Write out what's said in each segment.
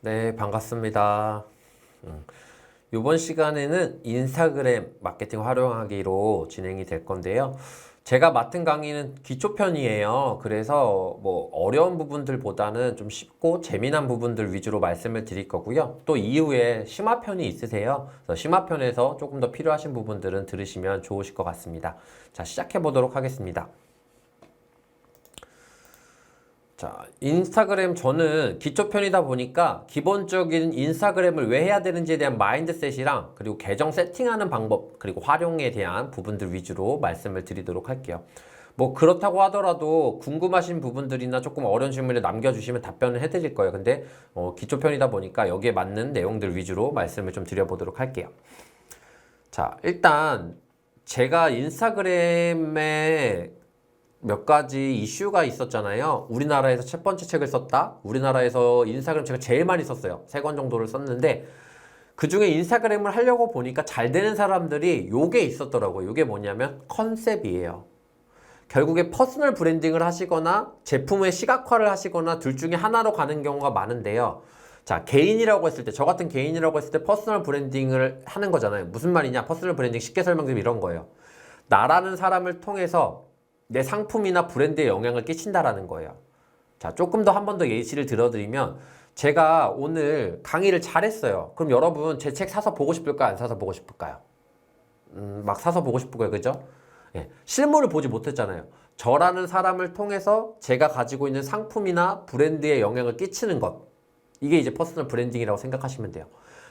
네, 반갑습니다. 이번 시간에는 인스타그램 마케팅 활용하기로 진행이 될 건데요. 제가 맡은 강의는 기초편이에요. 그래서 뭐 어려운 부분들보다는 좀 쉽고 재미난 부분들 위주로 말씀을 드릴 거고요. 또 이후에 심화편이 있으세요. 그래서 심화편에서 조금 더 필요하신 부분들은 들으시면 좋으실 것 같습니다. 자, 시작해 보도록 하겠습니다. 자, 인스타그램 저는 기초편이다 보니까 기본적인 인스타그램을 왜 해야 되는지에 대한 마인드셋이랑 그리고 계정 세팅하는 방법 그리고 활용에 대한 부분들 위주로 말씀을 드리도록 할게요. 뭐 그렇다고 하더라도 궁금하신 부분들이나 조금 어려운 질문을 남겨주시면 답변을 해드릴 거예요. 근데 기초편이다 보니까 여기에 맞는 내용들 위주로 말씀을 좀 드려보도록 할게요. 자, 일단 제가 인스타그램에 몇 가지 이슈가 있었잖아요. 우리나라에서 첫 번째 책을 썼다. 우리나라에서 인스타그램 제가 제일 많이 썼어요. 3권 정도를 썼는데 그 중에 인스타그램을 하려고 보니까 잘 되는 사람들이 요게 있었더라고요. 요게 뭐냐면 컨셉이에요. 결국에 퍼스널 브랜딩을 하시거나 제품의 시각화를 하시거나 둘 중에 하나로 가는 경우가 많은데요. 자, 개인이라고 했을 때, 저 같은 개인이라고 했을 때 퍼스널 브랜딩을 하는 거잖아요. 무슨 말이냐? 퍼스널 브랜딩 쉽게 설명드리면 이런 거예요. 나라는 사람을 통해서 내 상품이나 브랜드에 영향을 끼친다라는 거예요. 자, 조금 더 한 번 더 예시를 들어드리면 제가 오늘 강의를 잘했어요. 그럼 여러분 제 책 사서 보고 싶을까요? 안 사서 보고 싶을까요? 막 사서 보고 싶을 거예요. 그죠? 예, 실물을 보지 못했잖아요. 저라는 사람을 통해서 제가 가지고 있는 상품이나 브랜드에 영향을 끼치는 것. 이게 이제 퍼스널 브랜딩이라고 생각하시면 돼요.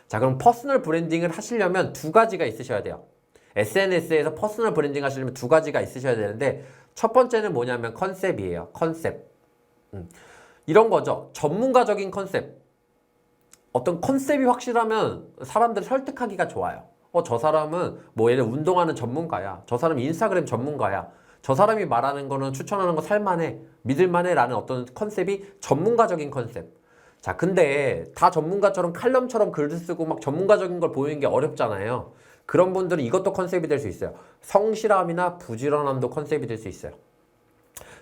자, 그럼 퍼스널 브랜딩을 하시려면 두 가지가 있으셔야 돼요. SNS에서 퍼스널 브랜딩 하시려면 두 가지가 있으셔야 되는데 첫 번째는 뭐냐면 컨셉이에요. 컨셉. 이런 거죠. 전문가적인 컨셉. 어떤 컨셉이 확실하면 사람들을 설득하기가 좋아요. 저 사람은 뭐 예를 들어 운동하는 전문가야. 저 사람은 인스타그램 전문가야. 저 사람이 말하는 거는 추천하는 거 살만해. 믿을만해 라는 어떤 컨셉이 전문가적인 컨셉. 자, 근데 다 전문가처럼 칼럼처럼 글을 쓰고 막 전문가적인 걸 보이는 게 어렵잖아요. 그런 분들은 이것도 컨셉이 될 수 있어요. 성실함이나 부지런함도 컨셉이 될 수 있어요.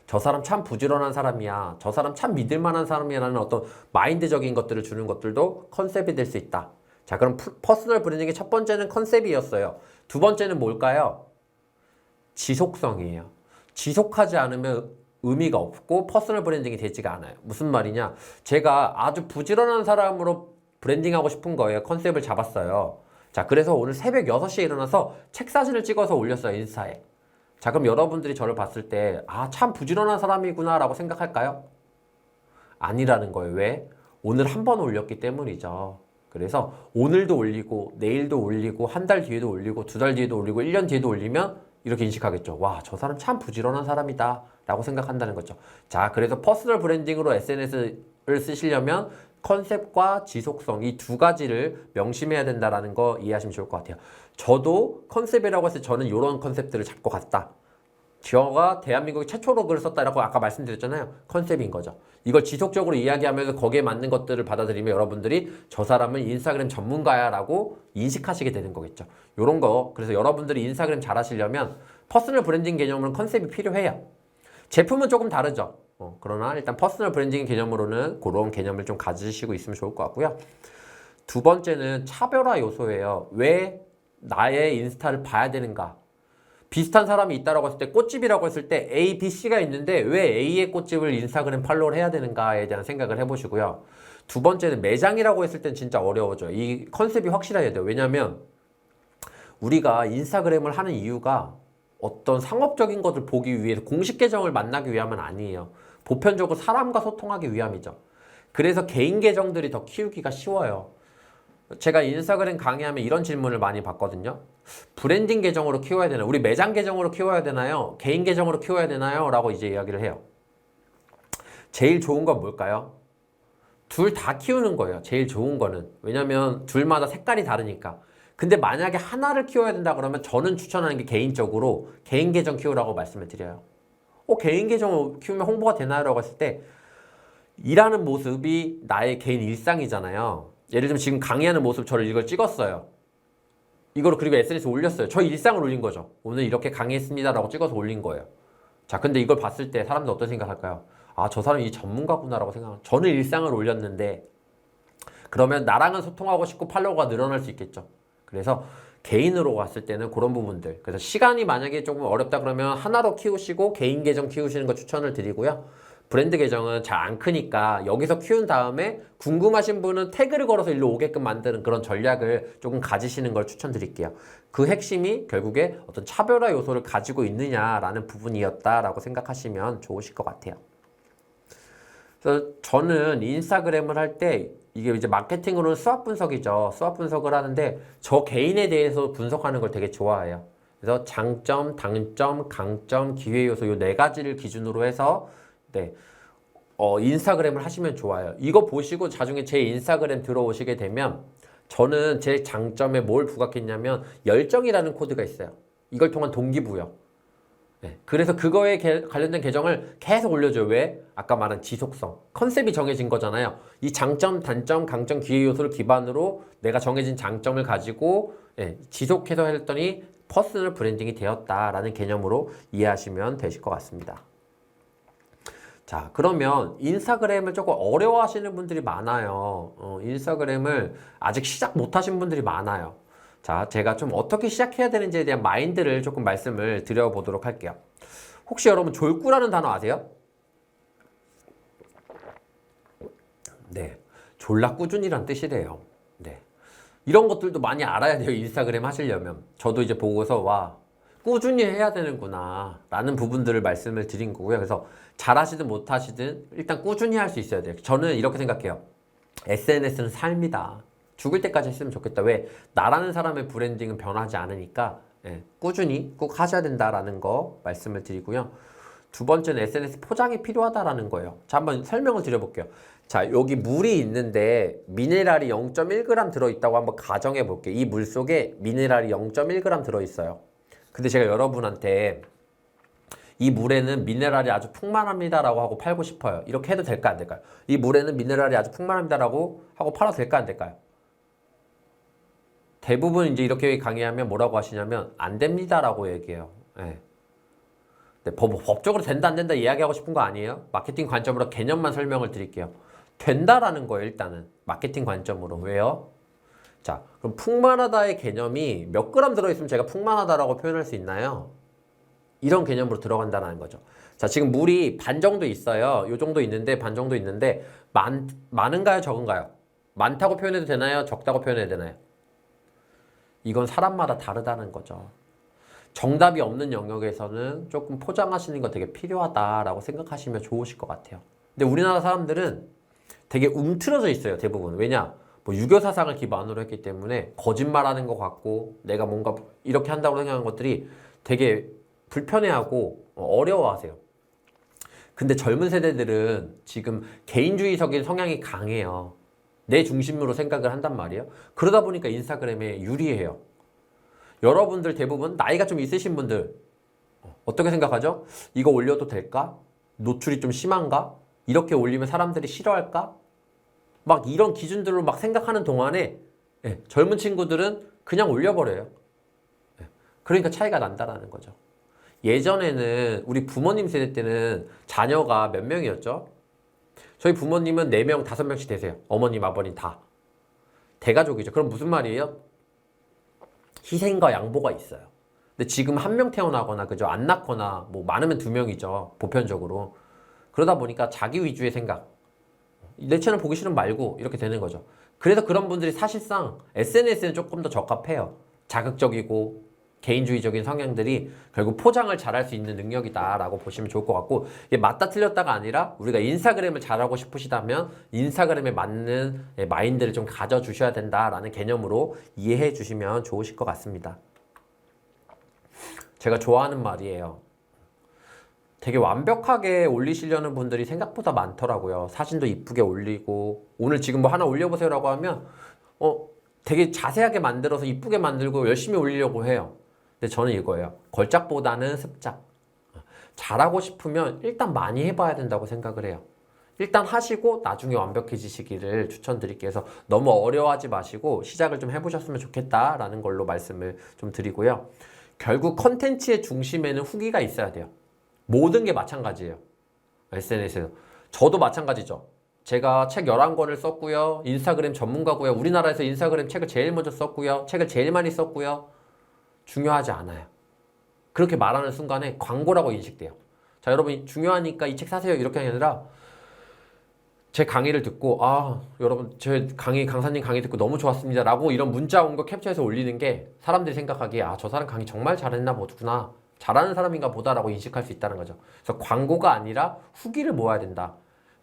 저 사람 참 부지런한 사람이야. 저 사람 참 믿을 만한 사람이라는 어떤 마인드적인 것들을 주는 것들도 컨셉이 될 수 있다. 자, 그럼 퍼스널 브랜딩의 첫 번째는 컨셉이었어요. 두 번째는 뭘까요? 지속성이에요. 지속하지 않으면 의미가 없고 퍼스널 브랜딩이 되지가 않아요. 무슨 말이냐? 제가 아주 부지런한 사람으로 브랜딩하고 싶은 거예요. 컨셉을 잡았어요. 자, 그래서 오늘 새벽 6시에 일어나서 책 사진을 찍어서 올렸어요. 인스타에. 자, 그럼 여러분들이 저를 봤을 때 참 부지런한 사람이구나 라고 생각할까요? 아니라는 거예요. 왜? 오늘 한 번 올렸기 때문이죠. 그래서 오늘도 올리고 내일도 올리고 한 달 뒤에도 올리고 두 달 뒤에도 올리고 1년 뒤에도 올리면 이렇게 인식하겠죠. 와, 저 사람 참 부지런한 사람이다 라고 생각한다는 거죠. 자, 그래서 퍼스널 브랜딩으로 SNS를 쓰시려면 컨셉과 지속성 이 두 가지를 명심해야 된다는 거 이해하시면 좋을 것 같아요. 저도 컨셉이라고 해서 저는 이런 컨셉들을 잡고 갔다. 저가 대한민국의 최초로 글을 썼다라고 아까 말씀드렸잖아요. 컨셉인 거죠. 이걸 지속적으로 이야기하면서 거기에 맞는 것들을 받아들이면 여러분들이 저 사람은 인스타그램 전문가야 라고 인식하시게 되는 거겠죠. 요런 거. 그래서 여러분들이 인스타그램 잘 하시려면 퍼스널 브랜딩 개념으로는 컨셉이 필요해요. 제품은 조금 다르죠. 그러나 일단 퍼스널 브랜딩 개념으로는 그런 개념을 좀 가지시고 있으면 좋을 것 같고요. 두 번째는 차별화 요소예요. 왜 나의 인스타를 봐야 되는가? 비슷한 사람이 있다라고 했을 때 꽃집이라고 했을 때 A, B, C가 있는데 왜 A의 꽃집을 인스타그램 팔로우를 해야 되는가에 대한 생각을 해보시고요. 두 번째는 매장이라고 했을 땐 진짜 어려워져요. 이 컨셉이 확실해야 돼요. 왜냐면 우리가 인스타그램을 하는 이유가 어떤 상업적인 것을 보기 위해서 공식 계정을 만나기 위함은 아니에요. 보편적으로 사람과 소통하기 위함이죠. 그래서 개인 계정들이 더 키우기가 쉬워요. 제가 인스타그램 강의하면 이런 질문을 많이 받거든요. 브랜딩 계정으로 키워야 되나요? 우리 매장 계정으로 키워야 되나요? 개인 계정으로 키워야 되나요? 라고 이제 이야기를 해요. 제일 좋은 건 뭘까요? 둘 다 키우는 거예요. 제일 좋은 거는. 왜냐면 둘마다 색깔이 다르니까. 근데 만약에 하나를 키워야 된다 그러면 저는 추천하는 게 개인적으로 개인 계정 키우라고 말씀을 드려요. 개인 계정 키우면 홍보가 되나요? 라고 했을 때 일하는 모습이 나의 개인 일상이잖아요. 예를 들면 지금 강의하는 모습 저를 이걸 찍었어요. 이거를 그리고 SNS에 올렸어요. 저 일상을 올린 거죠. 오늘 이렇게 강의했습니다 라고 찍어서 올린 거예요. 자, 근데 이걸 봤을 때 사람들 어떤 생각할까요? 저 사람이 전문가구나 라고 생각해요. 저는 일상을 올렸는데 그러면 나랑은 소통하고 싶고 팔로워가 늘어날 수 있겠죠. 그래서 개인으로 왔을 때는 그런 부분들. 그래서 시간이 만약에 조금 어렵다 그러면 하나로 키우시고 개인 계정 키우시는 거 추천을 드리고요. 브랜드 계정은 잘 안 크니까 여기서 키운 다음에 궁금하신 분은 태그를 걸어서 일로 오게끔 만드는 그런 전략을 조금 가지시는 걸 추천드릴게요. 그 핵심이 결국에 어떤 차별화 요소를 가지고 있느냐라는 부분이었다라고 생각하시면 좋으실 것 같아요. 그래서 저는 인스타그램을 할 때 이게 이제 마케팅으로는 수압 분석이죠. 수압 분석을 하는데 저 개인에 대해서 분석하는 걸 되게 좋아해요. 그래서 장점, 단점, 강점, 기회 요소 요 네 가지를 기준으로 해서 네, 인스타그램을 하시면 좋아요. 이거 보시고 나중에 제 인스타그램 들어오시게 되면 저는 제 장점에 뭘 부각했냐면 열정이라는 코드가 있어요. 이걸 통한 동기부여. 네, 그래서 그거에 관련된 계정을 계속 올려줘요. 왜? 아까 말한 지속성. 컨셉이 정해진 거잖아요. 이 장점, 단점, 강점, 기회 요소를 기반으로 내가 정해진 장점을 가지고 지속해서 했더니 퍼스널 브랜딩이 되었다라는 개념으로 이해하시면 되실 것 같습니다. 자, 그러면 인스타그램을 조금 어려워하시는 분들이 많아요. 인스타그램을 아직 시작 못하신 분들이 많아요. 자, 제가 좀 어떻게 시작해야 되는지에 대한 마인드를 조금 말씀을 드려보도록 할게요. 혹시 여러분 졸꾸라는 단어 아세요? 네, 졸라 꾸준히란 뜻이래요. 네, 이런 것들도 많이 알아야 돼요. 인스타그램 하시려면. 저도 이제 보고서 와, 꾸준히 해야 되는구나 라는 부분들을 말씀을 드린 거고요. 그래서 잘하시든 못하시든 일단 꾸준히 할 수 있어야 돼요. 저는 이렇게 생각해요. SNS는 삶이다. 죽을 때까지 했으면 좋겠다. 왜? 나라는 사람의 브랜딩은 변하지 않으니까 꾸준히 꼭 하셔야 된다라는 거 말씀을 드리고요. 두 번째는 SNS 포장이 필요하다라는 거예요. 자, 한번 설명을 드려볼게요. 자, 여기 물이 있는데 미네랄이 0.1g 들어있다고 한번 가정해 볼게요. 이 물 속에 미네랄이 0.1g 들어있어요. 근데 제가 여러분한테 이 물에는 미네랄이 아주 풍만합니다라고 하고 팔고 싶어요. 이렇게 해도 될까 안 될까요? 이 물에는 미네랄이 아주 풍만합니다라고 하고 팔아도 될까 안 될까요? 대부분 이제 이렇게 강의하면 뭐라고 하시냐면 안 됩니다라고 얘기해요. 네. 법적으로 된다 안 된다 이야기하고 싶은 거 아니에요? 마케팅 관점으로 개념만 설명을 드릴게요. 된다라는 거예요. 일단은 마케팅 관점으로. 왜요? 자, 그럼 풍만하다의 개념이 몇 그램 들어있으면 제가 풍만하다라고 표현할 수 있나요? 이런 개념으로 들어간다는 거죠. 자, 지금 물이 반 정도 있어요. 요 정도 있는데 반 정도 있는데 많은가요? 적은가요? 많다고 표현해도 되나요? 적다고 표현해도 되나요? 이건 사람마다 다르다는 거죠. 정답이 없는 영역에서는 조금 포장하시는 거 되게 필요하다라고 생각하시면 좋으실 것 같아요. 근데 우리나라 사람들은 되게 움츠러져 있어요. 대부분. 왜냐? 뭐 유교 사상을 기반으로 했기 때문에 거짓말하는 것 같고 내가 뭔가 이렇게 한다고 생각하는 것들이 되게 불편해하고 어려워하세요. 근데 젊은 세대들은 지금 개인주의적인 성향이 강해요. 내 중심으로 생각을 한단 말이에요. 그러다 보니까 인스타그램에 유리해요. 여러분들 대부분 나이가 좀 있으신 분들 어떻게 생각하죠? 이거 올려도 될까? 노출이 좀 심한가? 이렇게 올리면 사람들이 싫어할까? 막 이런 기준들로 막 생각하는 동안에 젊은 친구들은 그냥 올려버려요. 그러니까 차이가 난다라는 거죠. 예전에는 우리 부모님 세대 때는 자녀가 몇 명이었죠? 저희 부모님은 4명, 5명씩 되세요. 어머님, 아버님 다. 대가족이죠. 그럼 무슨 말이에요? 희생과 양보가 있어요. 근데 지금 한 명 태어나거나 그죠? 안 낳거나 뭐 많으면 2명이죠. 보편적으로. 그러다 보니까 자기 위주의 생각. 내 채널 보기 싫으면 말고 이렇게 되는 거죠. 그래서 그런 분들이 사실상 SNS는 조금 더 적합해요. 자극적이고 개인주의적인 성향들이 결국 포장을 잘할 수 있는 능력이다라고 보시면 좋을 것 같고, 이게 맞다 틀렸다가 아니라 우리가 인스타그램을 잘하고 싶으시다면 인스타그램에 맞는 마인드를 좀 가져주셔야 된다라는 개념으로 이해해 주시면 좋으실 것 같습니다. 제가 좋아하는 말이에요. 되게 완벽하게 올리시려는 분들이 생각보다 많더라고요. 사진도 이쁘게 올리고 오늘 지금 뭐 하나 올려보세요라고 하면 되게 자세하게 만들어서 이쁘게 만들고 열심히 올리려고 해요. 근데 저는 이거예요. 걸작보다는 습작. 잘하고 싶으면 일단 많이 해봐야 된다고 생각을 해요. 일단 하시고 나중에 완벽해지시기를 추천드릴게요. 그래서 너무 어려워하지 마시고 시작을 좀 해보셨으면 좋겠다라는 걸로 말씀을 좀 드리고요. 결국 컨텐츠의 중심에는 후기가 있어야 돼요. 모든 게 마찬가지예요. SNS에서. 저도 마찬가지죠. 제가 책 11권을 썼고요. 인스타그램 전문가고요. 우리나라에서 인스타그램 책을 제일 먼저 썼고요. 책을 제일 많이 썼고요. 중요하지 않아요. 그렇게 말하는 순간에 광고라고 인식돼요. 자, 여러분 중요하니까 이 책 사세요 이렇게 하는 게 아니라 제 강의를 듣고 여러분 제 강사님 강의 듣고 너무 좋았습니다 라고 이런 문자 온 거 캡처해서 올리는 게 사람들이 생각하기에 저 사람 강의 정말 잘했나 보구나, 잘하는 사람인가 보다라고 인식할 수 있다는 거죠. 그래서 광고가 아니라 후기를 모아야 된다.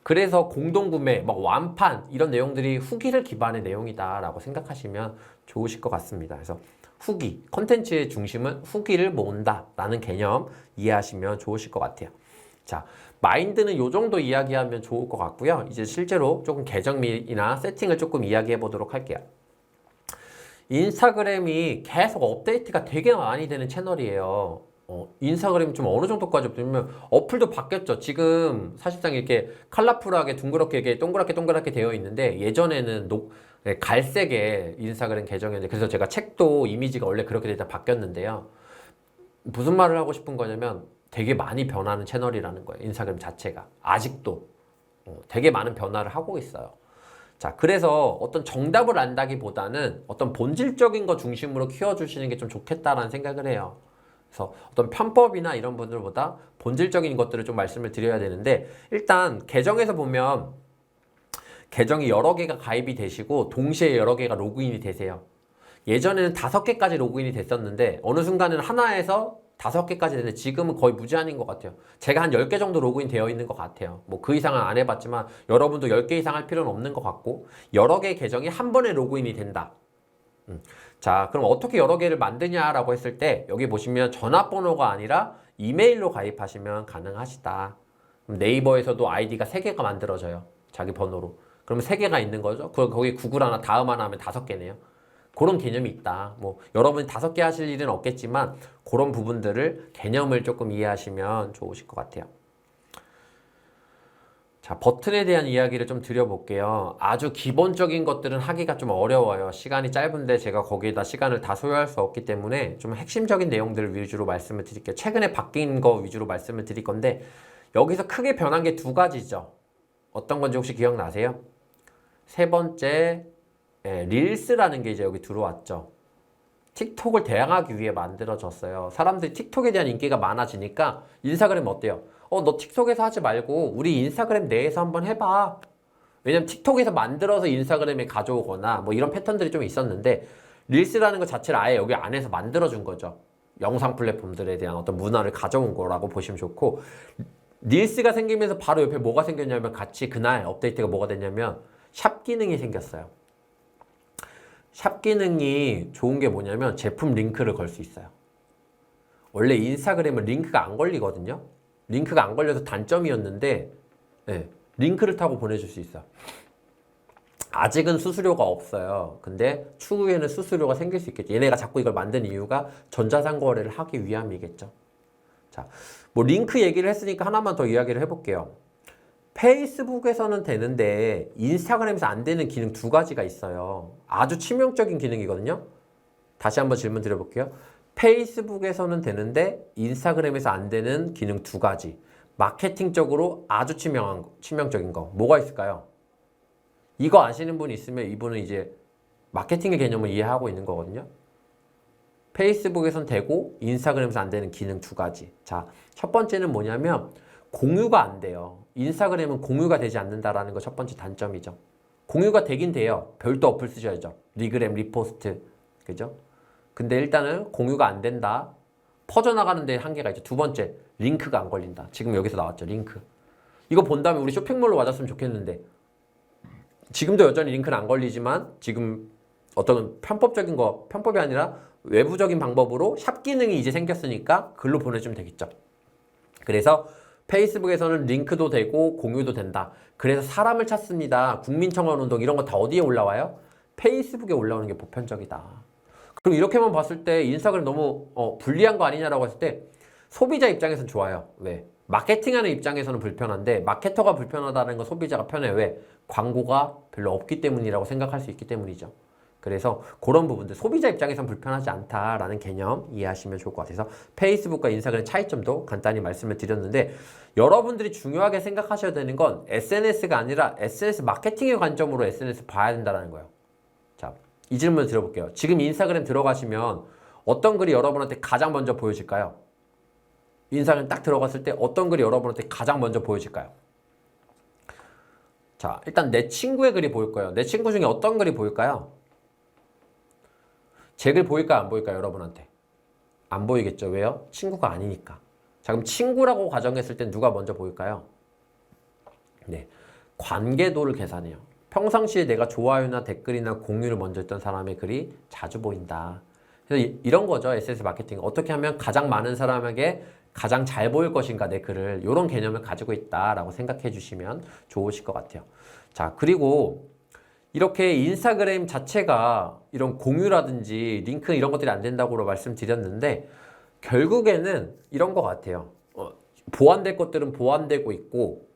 그래서 공동구매, 막 완판 이런 내용들이 후기를 기반의 내용이다 라고 생각하시면 좋으실 것 같습니다. 그래서 후기, 콘텐츠의 중심은 후기를 모은다 라는 개념 이해하시면 좋으실 것 같아요. 자, 마인드는 요 정도 이야기하면 좋을 것 같고요. 이제 실제로 조금 계정이나 세팅을 조금 이야기해 보도록 할게요. 인스타그램이 계속 업데이트가 되게 많이 되는 채널이에요. 인스타그램이 좀 어느 정도까지 되면 어플도 바뀌었죠. 지금 사실상 이렇게 컬러풀하게 둥그렇게 이렇게 동그랗게 되어 있는데 예전에는 갈색의 인스타그램 계정이었는데, 그래서 제가 책도 이미지가 원래 그렇게 되다 바뀌었는데요. 무슨 말을 하고 싶은 거냐면 되게 많이 변하는 채널이라는 거예요. 인스타그램 자체가 아직도 되게 많은 변화를 하고 있어요. 자, 그래서 어떤 정답을 안다기보다는 어떤 본질적인 거 중심으로 키워주시는 게 좀 좋겠다라는 생각을 해요. 그래서 어떤 편법이나 이런 분들보다 본질적인 것들을 좀 말씀을 드려야 되는데, 일단 계정에서 보면 계정이 여러 개가 가입이 되시고 동시에 여러 개가 로그인이 되세요. 예전에는 5개까지 로그인이 됐었는데 어느 순간은 하나에서 5개까지 되는데 지금은 거의 무제한인 것 같아요. 제가 한 10개 정도 로그인 되어 있는 것 같아요. 뭐 그 이상은 안 해봤지만 여러분도 10개 이상 할 필요는 없는 것 같고, 여러 개의 계정이 한 번에 로그인이 된다. 자, 그럼 어떻게 여러 개를 만드냐라고 했을 때 여기 보시면 전화번호가 아니라 이메일로 가입하시면 가능하시다. 그럼 네이버에서도 아이디가 3개가 만들어져요. 자기 번호로. 그러면 3개가 있는 거죠. 거기 구글 하나, 다음 하나 하면 5개네요. 그런 개념이 있다. 뭐 여러분이 5개 하실 일은 없겠지만 그런 부분들을 개념을 조금 이해하시면 좋으실 것 같아요. 자, 버튼에 대한 이야기를 좀 드려볼게요. 아주 기본적인 것들은 하기가 좀 어려워요. 시간이 짧은데 제가 거기에다 시간을 다 소요할 수 없기 때문에 좀 핵심적인 내용들을 위주로 말씀을 드릴게요. 최근에 바뀐 거 위주로 말씀을 드릴 건데, 여기서 크게 변한 게 2가지죠. 어떤 건지 혹시 기억나세요? 세 번째, 릴스라는 게 이제 여기 들어왔죠. 틱톡을 대항하기 위해 만들어졌어요. 사람들이 틱톡에 대한 인기가 많아지니까 인스타그램 어때요? 너 틱톡에서 하지 말고 우리 인스타그램 내에서 한번 해봐. 왜냐면 틱톡에서 만들어서 인스타그램에 가져오거나 뭐 이런 패턴들이 좀 있었는데, 릴스라는 것 자체를 아예 여기 안에서 만들어준 거죠. 영상 플랫폼들에 대한 어떤 문화를 가져온 거라고 보시면 좋고, 릴스가 생기면서 바로 옆에 뭐가 생겼냐면 같이 그날 업데이트가 뭐가 됐냐면 샵 기능이 생겼어요. 샵 기능이 좋은 게 뭐냐면 제품 링크를 걸 수 있어요. 원래 인스타그램은 링크가 안 걸리거든요. 링크가 안 걸려서 단점이었는데 링크를 타고 보내줄 수 있어요. 아직은 수수료가 없어요. 근데 추후에는 수수료가 생길 수 있겠죠. 얘네가 자꾸 이걸 만든 이유가 전자상거래를 하기 위함이겠죠. 자, 뭐 링크 얘기를 했으니까 하나만 더 이야기를 해볼게요. 페이스북에서는 되는데 인스타그램에서 안 되는 기능 2가지가 있어요. 아주 치명적인 기능이거든요. 다시 한번 질문 드려볼게요. 페이스북에서는 되는데 인스타그램에서 안 되는 기능 2가지. 마케팅적으로 아주 치명적인 거. 뭐가 있을까요? 이거 아시는 분 있으면 이분은 이제 마케팅의 개념을 이해하고 있는 거거든요. 페이스북에선 되고 인스타그램에서 안 되는 기능 2가지. 자, 첫 번째는 뭐냐면 공유가 안 돼요. 인스타그램은 공유가 되지 않는다라는 거 첫 번째 단점이죠. 공유가 되긴 돼요. 별도 어플 쓰셔야죠. 리그램, 리포스트. 그죠? 근데 일단은 공유가 안 된다. 퍼져나가는 데 한계가 있죠. 2번째, 링크가 안 걸린다. 지금 여기서 나왔죠. 링크. 이거 본 다음에 우리 쇼핑몰로 와줬으면 좋겠는데 지금도 여전히 링크는 안 걸리지만 지금 어떤 편법이 아니라 외부적인 방법으로 샵 기능이 이제 생겼으니까 글로 보내주면 되겠죠. 그래서 페이스북에서는 링크도 되고 공유도 된다. 그래서 사람을 찾습니다. 국민청원운동 이런 거 다 어디에 올라와요? 페이스북에 올라오는 게 보편적이다. 그럼 이렇게만 봤을 때 인스타그램 너무 불리한 거 아니냐라고 했을 때 소비자 입장에서는 좋아요. 왜? 마케팅하는 입장에서는 불편한데 마케터가 불편하다는 건 소비자가 편해. 왜? 광고가 별로 없기 때문이라고 생각할 수 있기 때문이죠. 그래서 그런 부분들 소비자 입장에선 불편하지 않다라는 개념 이해하시면 좋을 것 같아서 페이스북과 인스타그램 차이점도 간단히 말씀을 드렸는데 여러분들이 중요하게 생각하셔야 되는 건 SNS가 아니라 SNS 마케팅의 관점으로 SNS 봐야 된다는 거예요. 자, 이 질문을 드려볼게요. 지금 인스타그램 들어가시면 어떤 글이 여러분한테 가장 먼저 보여질까요? 인스타그램 딱 들어갔을 때 어떤 글이 여러분한테 가장 먼저 보여질까요? 자, 일단 내 친구의 글이 보일 거예요. 내 친구 중에 어떤 글이 보일까요? 제 글 보일까요? 안 보일까요? 여러분한테? 안 보이겠죠. 왜요? 친구가 아니니까. 자, 그럼 친구라고 가정했을 땐 누가 먼저 보일까요? 네, 관계도를 계산해요. 평상시에 내가 좋아요나 댓글이나 공유를 먼저 했던 사람의 글이 자주 보인다. 그래서 이런 거죠. SNS 마케팅. 어떻게 하면 가장 많은 사람에게 가장 잘 보일 것인가 내 글을 이런 개념을 가지고 있다라고 생각해 주시면 좋으실 것 같아요. 자, 그리고 이렇게 인스타그램 자체가 이런 공유라든지 링크 이런 것들이 안 된다고 말씀드렸는데 결국에는 이런 것 같아요. 보완될 것들은 보완되고 있고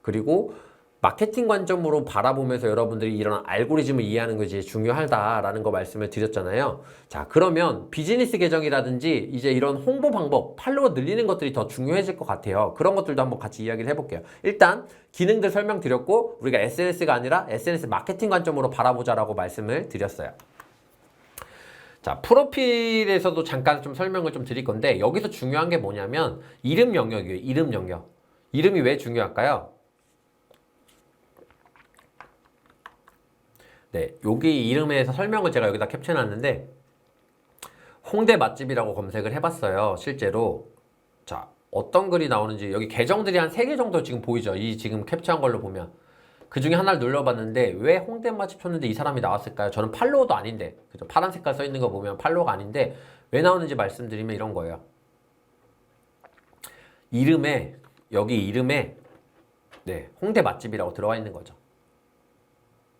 그리고 마케팅 관점으로 바라보면서 여러분들이 이런 알고리즘을 이해하는 것이 중요하다라는 거 말씀을 드렸잖아요. 자, 그러면 비즈니스 계정이라든지 이제 이런 홍보 방법, 팔로워 늘리는 것들이 더 중요해질 것 같아요. 그런 것들도 한번 같이 이야기를 해볼게요. 일단 기능들 설명드렸고 우리가 SNS가 아니라 SNS 마케팅 관점으로 바라보자라고 말씀을 드렸어요. 자, 프로필에서도 잠깐 좀 설명을 좀 드릴 건데 여기서 중요한 게 뭐냐면 이름 영역이에요. 이름 영역. 이름이 왜 중요할까요? 네, 여기 이름에서 설명을 제가 여기다 캡처해놨는데 홍대 맛집이라고 검색을 해봤어요. 실제로. 자, 어떤 글이 나오는지 여기 계정들이 한 3개 정도 지금 보이죠? 이 지금 캡처한 걸로 보면. 그 중에 하나를 눌러봤는데 왜 홍대 맛집 쳤는데 이 사람이 나왔을까요? 저는 팔로워도 아닌데 그죠? 파란 색깔 써있는 거 보면 팔로워가 아닌데 왜 나오는지 말씀드리면 이런 거예요. 이름에 여기 이름에 네, 홍대 맛집이라고 들어와 있는 거죠.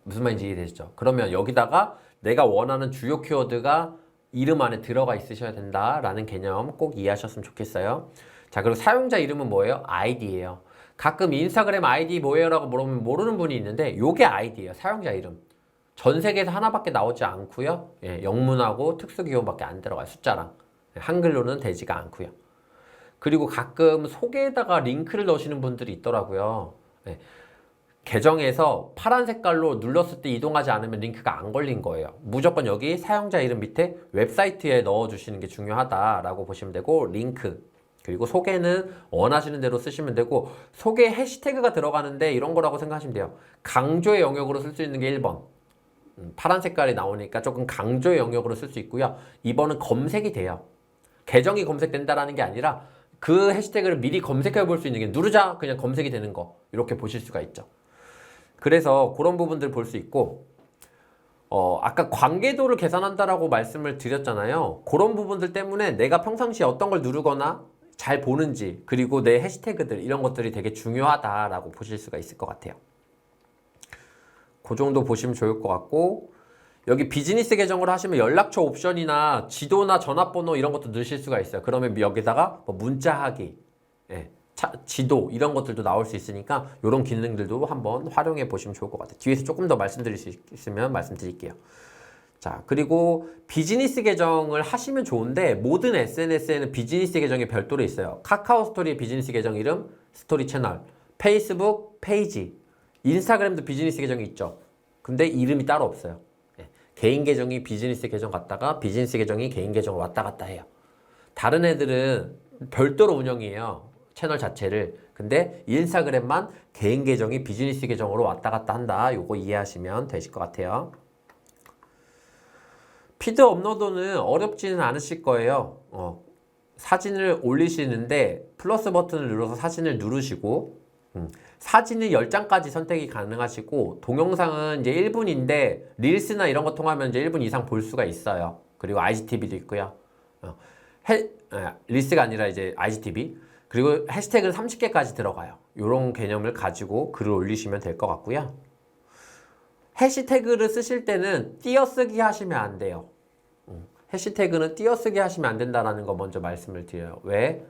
무슨 말인지 이해되시죠? 그러면 여기다가 내가 원하는 주요 키워드가 이름 안에 들어가 있으셔야 된다라는 개념 꼭 이해하셨으면 좋겠어요. 자, 그리고 사용자 이름은 뭐예요? 아이디예요. 가끔 인스타그램 아이디 뭐예요? 라고 물어보면 모르는 분이 있는데 요게 아이디예요. 사용자 이름. 전 세계에서 하나밖에 나오지 않고요. 예, 영문하고 특수기호밖에 안 들어가요. 숫자랑. 한글로는 되지가 않고요. 그리고 가끔 소개에다가 링크를 넣으시는 분들이 있더라고요. 예. 계정에서 파란 색깔로 눌렀을 때 이동하지 않으면 링크가 안 걸린 거예요. 무조건 여기 사용자 이름 밑에 웹사이트에 넣어주시는 게 중요하다라고 보시면 되고 링크 그리고 소개는 원하시는 대로 쓰시면 되고 소개 해시태그가 들어가는데 이런 거라고 생각하시면 돼요. 강조의 영역으로 쓸 수 있는 게 1번 파란 색깔이 나오니까 조금 강조의 영역으로 쓸 수 있고요. 2번은 검색이 돼요. 계정이 검색된다라는 게 아니라 그 해시태그를 미리 검색해 볼 수 있는 게 누르자 그냥 검색이 되는 거 이렇게 보실 수가 있죠. 그래서 그런 부분들 볼 수 있고 아까 관계도를 계산한다라고 말씀을 드렸잖아요. 그런 부분들 때문에 내가 평상시에 어떤 걸 누르거나 잘 보는지 그리고 내 해시태그들 이런 것들이 되게 중요하다라고 보실 수가 있을 것 같아요. 그 정도 보시면 좋을 것 같고 여기 비즈니스 계정을 하시면 연락처 옵션이나 지도나 전화번호 이런 것도 넣으실 수가 있어요. 그러면 여기다가 뭐 문자하기 예. 지도 이런 것들도 나올 수 있으니까 이런 기능들도 한번 활용해 보시면 좋을 것 같아요. 뒤에서 조금 더 말씀드릴 수 있으면 말씀드릴게요. 자, 그리고 비즈니스 계정을 하시면 좋은데 모든 SNS에는 비즈니스 계정이 별도로 있어요. 카카오 스토리의 비즈니스 계정 이름, 스토리 채널, 페이스북 페이지, 인스타그램도 비즈니스 계정이 있죠. 근데 이름이 따로 없어요. 개인 계정이 비즈니스 계정 갔다가 비즈니스 계정이 개인 계정으로 왔다 갔다 해요. 다른 애들은 별도로 운영해요. 채널 자체를. 근데 인스타그램만 개인 계정이 비즈니스 계정으로 왔다 갔다 한다. 요거 이해하시면 되실 것 같아요. 피드 업로드는 어렵지는 않으실 거예요. 사진을 올리시는데 플러스 버튼을 눌러서 사진을 누르시고 사진은 10장까지 선택이 가능하시고 동영상은 이제 1분인데 릴스나 이런 거 통하면 이제 1분 이상 볼 수가 있어요. 그리고 IGTV도 있고요. 릴스가 아니라 이제 IGTV. 그리고 해시태그는 30개까지 들어가요. 이런 개념을 가지고 글을 올리시면 될 것 같고요. 해시태그를 쓰실 때는 띄어쓰기 하시면 안 돼요. 해시태그는 띄어쓰기 하시면 안 된다는 거 먼저 말씀을 드려요. 왜?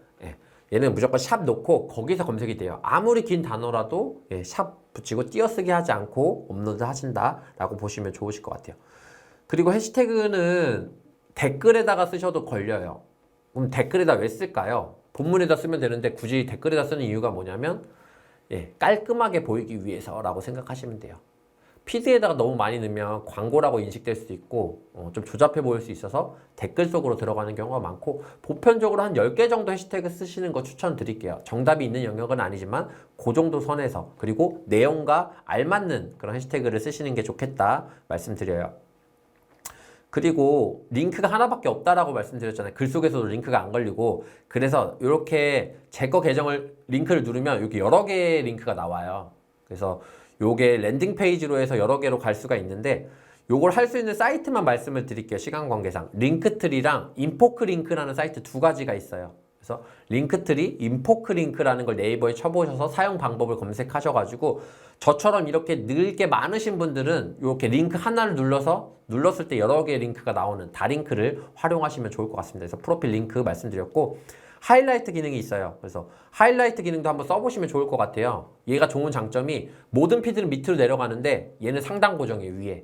얘는 무조건 샵 놓고 거기서 검색이 돼요. 아무리 긴 단어라도 샵 붙이고 띄어쓰기 하지 않고 업로드 하신다라고 보시면 좋으실 것 같아요. 그리고 해시태그는 댓글에다가 쓰셔도 걸려요. 그럼 댓글에다 왜 쓸까요? 본문에다 쓰면 되는데 굳이 댓글에다 쓰는 이유가 뭐냐면 깔끔하게 보이기 위해서라고 생각하시면 돼요. 피드에다가 너무 많이 넣으면 광고라고 인식될 수도 있고 좀 조잡해 보일 수 있어서 댓글 속으로 들어가는 경우가 많고, 보편적으로 한 10개 정도 해시태그 쓰시는 거 추천드릴게요. 정답이 있는 영역은 아니지만 그 정도 선에서, 그리고 내용과 알맞는 그런 해시태그를 쓰시는 게 좋겠다 말씀드려요. 그리고 링크가 하나밖에 없다라고 말씀드렸잖아요. 글 속에서도 링크가 안 걸리고. 그래서 이렇게 제 거 계정을 링크를 누르면 이렇게 여러 개의 링크가 나와요. 그래서 요게 랜딩 페이지로 해서 여러 개로 갈 수가 있는데, 요걸 할 수 있는 사이트만 말씀을 드릴게요. 시간 관계상. 링크트리랑 인포크링크라는 사이트 두 가지가 있어요. 그래서 링크트리, 인포크링크라는 걸 네이버에 쳐보셔서 사용 방법을 검색하셔가지고, 저처럼 이렇게 늘게 많으신 분들은 이렇게 링크 하나를 눌렀을 때 여러 개의 링크가 나오는 다링크를 활용하시면 좋을 것 같습니다. 그래서 프로필 링크 말씀드렸고, 하이라이트 기능이 있어요. 그래서 하이라이트 기능도 한번 써보시면 좋을 것 같아요. 얘가 좋은 장점이 모든 피드는 밑으로 내려가는데 얘는 상단 고정이에요, 위에.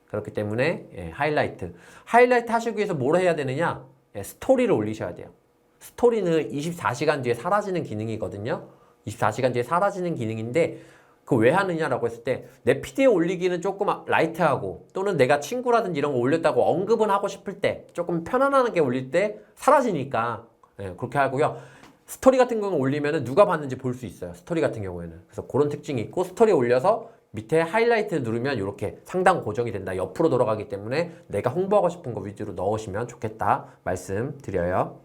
그렇기 때문에 하이라이트 하시기 위해서 뭘 해야 되느냐? 스토리를 올리셔야 돼요. 스토리는 24시간 뒤에 사라지는 기능이거든요. 24시간 뒤에 사라지는 기능인데, 그거 왜 하느냐라고 했을 때, 내 피드에 올리기는 조금 라이트하고, 또는 내가 친구라든지 이런 거 올렸다고 언급은 하고 싶을 때, 조금 편안하게 올릴 때 사라지니까 그렇게 하고요. 스토리 같은 경우는 올리면 누가 봤는지 볼 수 있어요. 스토리 같은 경우에는. 그래서 그런 특징이 있고, 스토리에 올려서 밑에 하이라이트 누르면 이렇게 상단 고정이 된다. 옆으로 돌아가기 때문에 내가 홍보하고 싶은 거 위주로 넣으시면 좋겠다 말씀드려요.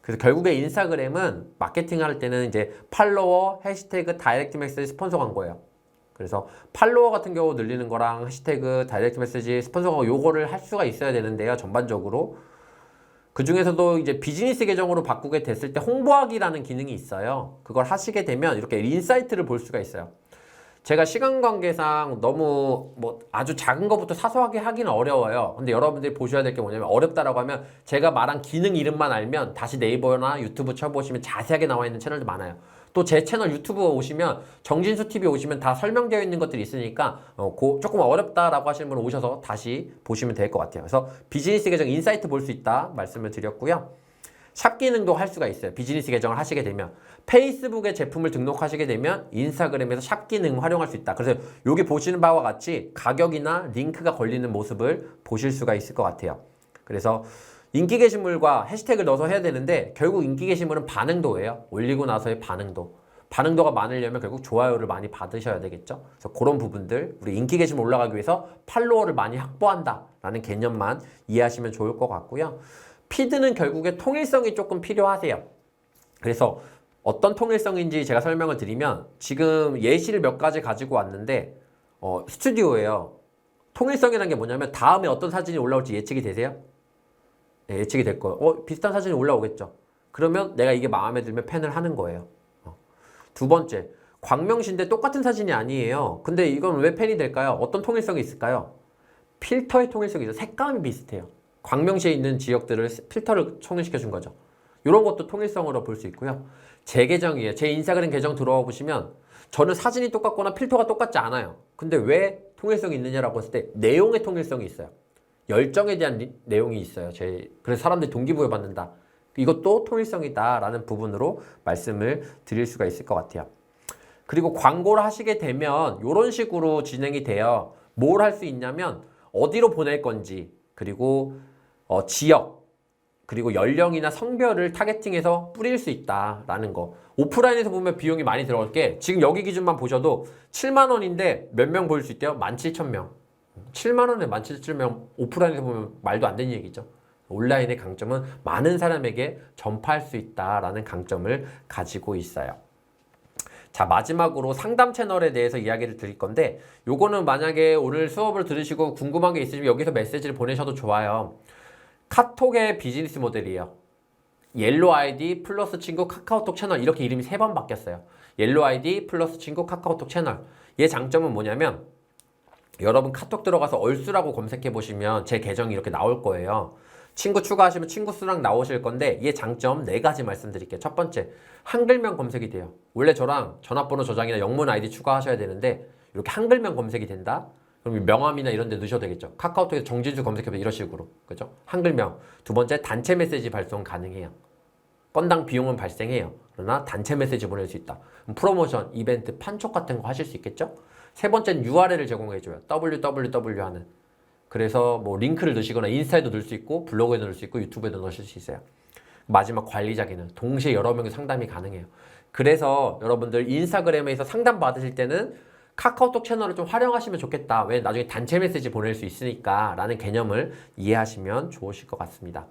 그래서 결국에 인스타그램은 마케팅 할 때는 이제 팔로워, 해시태그, 다이렉트 메시지, 스폰서 광고예요. 그래서 팔로워 같은 경우 늘리는 거랑 해시태그, 다이렉트 메시지, 스폰서 광고 요거를 할 수가 있어야 되는데요. 전반적으로. 그 중에서도 이제 비즈니스 계정으로 바꾸게 됐을 때 홍보하기라는 기능이 있어요. 그걸 하시게 되면 이렇게 인사이트를 볼 수가 있어요. 제가 시간 관계상 너무 아주 작은 것부터 사소하게 하기는 어려워요. 근데 여러분들이 보셔야 될 게 뭐냐면, 어렵다라고 하면 제가 말한 기능 이름만 알면 다시 네이버나 유튜브 쳐보시면 자세하게 나와 있는 채널도 많아요. 또 제 채널 유튜브 오시면, 정진수 TV 오시면 다 설명되어 있는 것들이 있으니까 조금 어렵다라고 하시는 분은 오셔서 다시 보시면 될 것 같아요. 그래서 비즈니스 계정 인사이트 볼 수 있다 말씀을 드렸고요. 샵 기능도 할 수가 있어요. 비즈니스 계정을 하시게 되면. 페이스북에 제품을 등록하시게 되면 인스타그램에서 샵 기능 활용할 수 있다. 그래서 여기 보시는 바와 같이 가격이나 링크가 걸리는 모습을 보실 수가 있을 것 같아요. 그래서 인기 게시물과 해시태그를 넣어서 해야 되는데, 결국 인기 게시물은 반응도예요. 올리고 나서의 반응도. 반응도가 많으려면 결국 좋아요를 많이 받으셔야 되겠죠. 그래서 그런 부분들, 우리 인기 게시물 올라가기 위해서 팔로워를 많이 확보한다라는 개념만 이해하시면 좋을 것 같고요. 피드는 결국에 통일성이 조금 필요하세요. 그래서 어떤 통일성인지 제가 설명을 드리면, 지금 예시를 몇 가지 가지고 왔는데 스튜디오예요. 통일성이라는 게 뭐냐면, 다음에 어떤 사진이 올라올지 예측이 되세요? 네, 예측이 될 거예요. 비슷한 사진이 올라오겠죠. 그러면 내가 이게 마음에 들면 팬을 하는 거예요. 두 번째, 광명시인데 똑같은 사진이 아니에요. 근데 이건 왜 팬이 될까요? 어떤 통일성이 있을까요? 필터의 통일성이 있어요. 색감이 비슷해요. 광명시에 있는 지역들을 필터를 통일시켜 준 거죠. 이런 것도 통일성으로 볼 수 있고요. 제 계정이에요. 제 인스타그램 계정 들어와 보시면 저는 사진이 똑같거나 필터가 똑같지 않아요. 근데 왜 통일성이 있느냐라고 했을 때, 내용의 통일성이 있어요. 열정에 대한 내용이 있어요. 그래서 사람들이 동기부여 받는다. 이것도 통일성이다라는 부분으로 말씀을 드릴 수가 있을 것 같아요. 그리고 광고를 하시게 되면 이런 식으로 진행이 돼요. 뭘 할 수 있냐면, 어디로 보낼 건지, 그리고 지역, 그리고 연령이나 성별을 타겟팅해서 뿌릴 수 있다라는 거. 오프라인에서 보면 비용이 많이 들어갈 게, 지금 여기 기준만 보셔도 7만 원인데 몇 명 보일 수 있대요? 17,000명. 7만 원에 17,000명, 오프라인에서 보면 말도 안 되는 얘기죠. 온라인의 강점은 많은 사람에게 전파할 수 있다라는 강점을 가지고 있어요. 자, 마지막으로 상담 채널에 대해서 이야기를 드릴 건데, 요거는 만약에 오늘 수업을 들으시고 궁금한 게 있으시면 여기서 메시지를 보내셔도 좋아요. 카톡의 비즈니스 모델이에요. 옐로 아이디 플러스 친구 카카오톡 채널, 이렇게 이름이 3번 바뀌었어요. 옐로 아이디 플러스 친구 카카오톡 채널. 얘 장점은 뭐냐면, 여러분 카톡 들어가서 얼쑤라고 검색해 보시면 제 계정이 이렇게 나올 거예요. 친구 추가하시면 친구 수랑 나오실 건데, 얘 장점 4가지 말씀드릴게요. 첫 번째, 한글명 검색이 돼요. 원래 저랑 전화번호 저장이나 영문 아이디 추가하셔야 되는데 이렇게 한글명 검색이 된다. 그럼 명함이나 이런 데 넣으셔도 되겠죠. 카카오톡에서 정진수 검색해서 이런 식으로. 그죠? 한글명. 두 번째, 단체 메시지 발송 가능해요. 건당 비용은 발생해요. 그러나 단체 메시지 보낼 수 있다. 프로모션, 이벤트, 판촉 같은 거 하실 수 있겠죠? 세 번째는 URL을 제공해줘요. www 하는. 그래서 뭐 링크를 넣으시거나 인스타에도 넣을 수 있고 블로그에도 넣을 수 있고 유튜브에도 넣으실 수 있어요. 마지막 관리자 기능. 동시에 여러 명의 상담이 가능해요. 그래서 여러분들 인스타그램에서 상담 받으실 때는 카카오톡 채널을 좀 활용하시면 좋겠다. 왜 나중에 단체 메시지 보낼 수 있으니까 라는 개념을 이해하시면 좋으실 것 같습니다.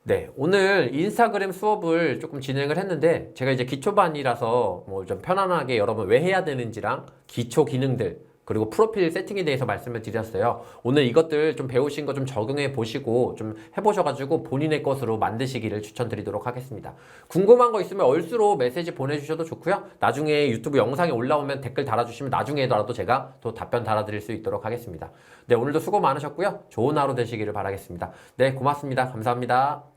네, 오늘 인스타그램 수업을 조금 진행을 했는데 제가 이제 기초반이라서 뭐 좀 편안하게 여러분 왜 해야 되는지랑 기초 기능들 그리고 프로필 세팅에 대해서 말씀을 드렸어요. 오늘 이것들 좀 배우신 거 좀 적용해 보시고 좀 해보셔가지고 본인의 것으로 만드시기를 추천드리도록 하겠습니다. 궁금한 거 있으면 얼수로 메시지 보내주셔도 좋고요. 나중에 유튜브 영상에 올라오면 댓글 달아주시면 나중에라도 제가 또 답변 달아드릴 수 있도록 하겠습니다. 네, 오늘도 수고 많으셨고요. 좋은 하루 되시기를 바라겠습니다. 네, 고맙습니다. 감사합니다.